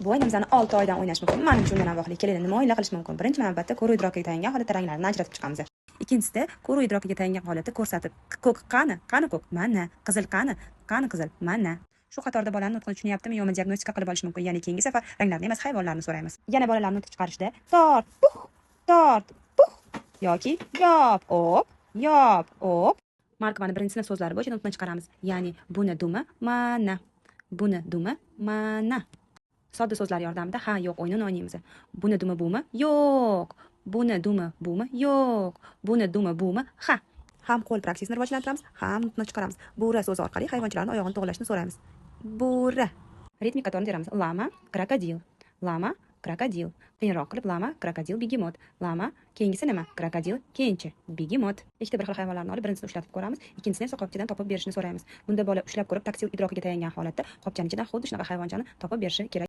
Bu o'yinimizni 6 oydan o'ynash mumkin. Mana shundan avvalgi keladi nima o'yinlar qilish mumkin? Birinchi navbatda ko'ruv idrokiga tayangan holatda ranglarni ajratib chiqamiz. Ikkinchisida ko'ruv idrokiga tayangan holatda ko'rsatib, ko'k qani? Qani ko'k? Mana. Qizil qani? Qani qizil? Mana. Shu qatorda bolaning nutqini tushunyaptimi yo'qmi diagnostika qilib olish mumkin. Ya'ni keyingi safar ranglarni emas, hayvonlarni so'raymiz. Yana bolalarni nutq chiqarishda tort, puh yoki yop, op. Markovaning birinchi sinf so'zlari bo'yicha nutqni chiqaramiz. Ya'ni buni dumi mana. Buni dumi mana. Sodda so'zlar yordamida ha yo'q o'yinini o'ynaymiz. Buni dumi bumi? Yo'q. Buni dumi bumi? Yo'q. Buni dumi bumi? Ha. Ham qo'l praksisini rivojlantiramiz, ham nutqni chiqaramiz. Bo'ra so'zi orqali hayvonchalarning oyog'ini to'g'rilashni so'raymiz. Bo'ra. Ritmik qatorni teramiz. Lama, krokodil. Lama, krokodil. Qiyinroq qilib lama, krokodil, begemot. Lama, keyingisi nima? Krokodil, keyinchi begemot. Ikkita bir xil hayvonlarni olib, birinchini ushlatib ko'ramiz, ikkinchisini esa qopchadan topib berishni so'raymiz. Bunda bola ushlab ko'rib, taksi idrokiga tayangan holatda qopchaning ichidan xuddi shunaqa hayvonchani topib berishi kerak.